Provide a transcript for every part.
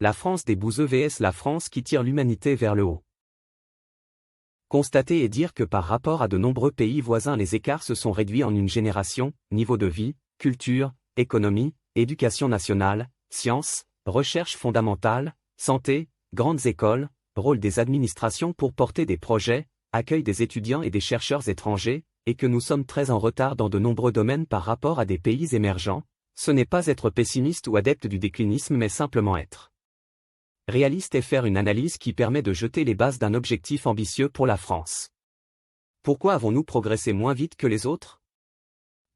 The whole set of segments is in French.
La France des bouseux vs la France qui tire l'humanité vers le haut. Constater et dire que par rapport à de nombreux pays voisins les écarts se sont réduits en une génération, niveau de vie, culture, économie, éducation nationale, sciences, recherche fondamentale, santé, grandes écoles, rôle des administrations pour porter des projets, accueil des étudiants et des chercheurs étrangers, et que nous sommes très en retard dans de nombreux domaines par rapport à des pays émergents, ce n'est pas être pessimiste ou adepte du déclinisme mais simplement être réaliste et faire une analyse qui permet de jeter les bases d'un objectif ambitieux pour la France. Pourquoi avons-nous progressé moins vite que les autres?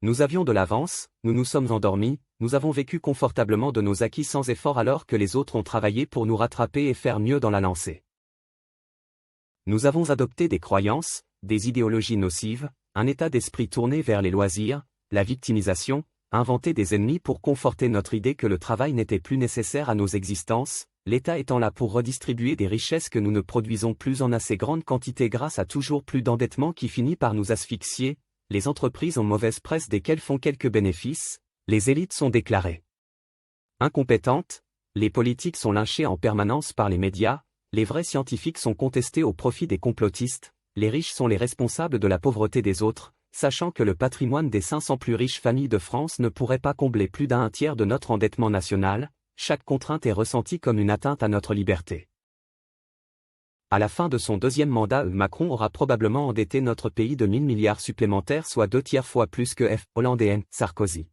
Nous avions de l'avance, nous nous sommes endormis, nous avons vécu confortablement de nos acquis sans effort alors que les autres ont travaillé pour nous rattraper et faire mieux dans la lancée. Nous avons adopté des croyances, des idéologies nocives, un état d'esprit tourné vers les loisirs, la victimisation, inventé des ennemis pour conforter notre idée que le travail n'était plus nécessaire à nos existences, l'État étant là pour redistribuer des richesses que nous ne produisons plus en assez grande quantité grâce à toujours plus d'endettement qui finit par nous asphyxier, les entreprises ont mauvaise presse desquelles font quelques bénéfices, les élites sont déclarées incompétentes, les politiques sont lynchés en permanence par les médias, les vrais scientifiques sont contestés au profit des complotistes, les riches sont les responsables de la pauvreté des autres, sachant que le patrimoine des 500 plus riches familles de France ne pourrait pas combler plus d'un tiers de notre endettement national, chaque contrainte est ressentie comme une atteinte à notre liberté. À la fin de son deuxième mandat, Macron aura probablement endetté notre pays de 1000 milliards supplémentaires, soit 2/3 fois plus que Hollande et Sarkozy.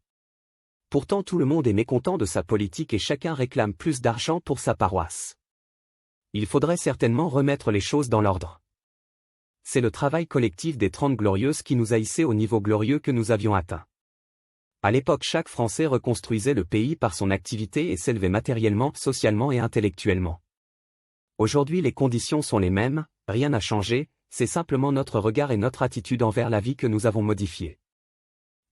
Pourtant tout le monde est mécontent de sa politique et chacun réclame plus d'argent pour sa paroisse. Il faudrait certainement remettre les choses dans l'ordre. C'est le travail collectif des 30 glorieuses qui nous a hissés au niveau glorieux que nous avions atteint. À l'époque, chaque Français reconstruisait le pays par son activité et s'élevait matériellement, socialement et intellectuellement. Aujourd'hui les conditions sont les mêmes, rien n'a changé, c'est simplement notre regard et notre attitude envers la vie que nous avons modifiés.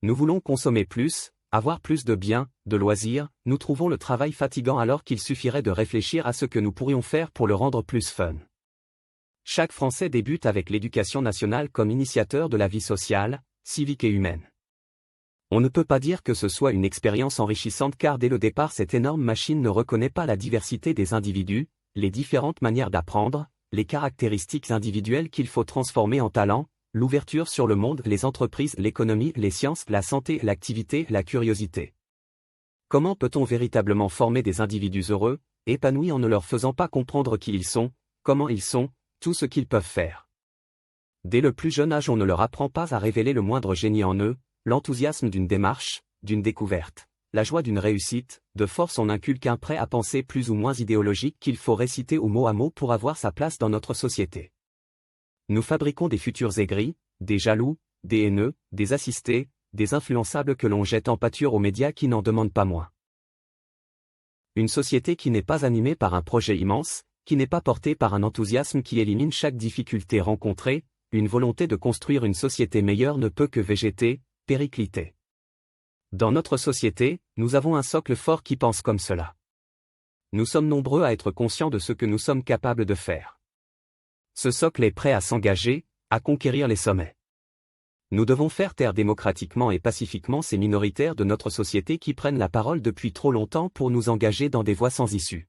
Nous voulons consommer plus, avoir plus de biens, de loisirs, nous trouvons le travail fatigant alors qu'il suffirait de réfléchir à ce que nous pourrions faire pour le rendre plus fun. Chaque Français débute avec l'éducation nationale comme initiateur de la vie sociale, civique et humaine. On ne peut pas dire que ce soit une expérience enrichissante car dès le départ cette énorme machine ne reconnaît pas la diversité des individus, les différentes manières d'apprendre, les caractéristiques individuelles qu'il faut transformer en talent, l'ouverture sur le monde, les entreprises, l'économie, les sciences, la santé, l'activité, la curiosité. Comment peut-on véritablement former des individus heureux, épanouis en ne leur faisant pas comprendre qui ils sont, comment ils sont, tout ce qu'ils peuvent faire? Dès le plus jeune âge on ne leur apprend pas à révéler le moindre génie en eux, l'enthousiasme d'une démarche, d'une découverte, la joie d'une réussite, de force on inculque un prêt à penser plus ou moins idéologique qu'il faut réciter au mot à mot pour avoir sa place dans notre société. Nous fabriquons des futurs aigris, des jaloux, des haineux, des assistés, des influençables que l'on jette en pâture aux médias qui n'en demandent pas moins. Une société qui n'est pas animée par un projet immense, qui n'est pas portée par un enthousiasme qui élimine chaque difficulté rencontrée, une volonté de construire une société meilleure ne peut que végéter, péricliter. Dans notre société, nous avons un socle fort qui pense comme cela. Nous sommes nombreux à être conscients de ce que nous sommes capables de faire. Ce socle est prêt à s'engager, à conquérir les sommets. Nous devons faire taire démocratiquement et pacifiquement ces minoritaires de notre société qui prennent la parole depuis trop longtemps pour nous engager dans des voies sans issue.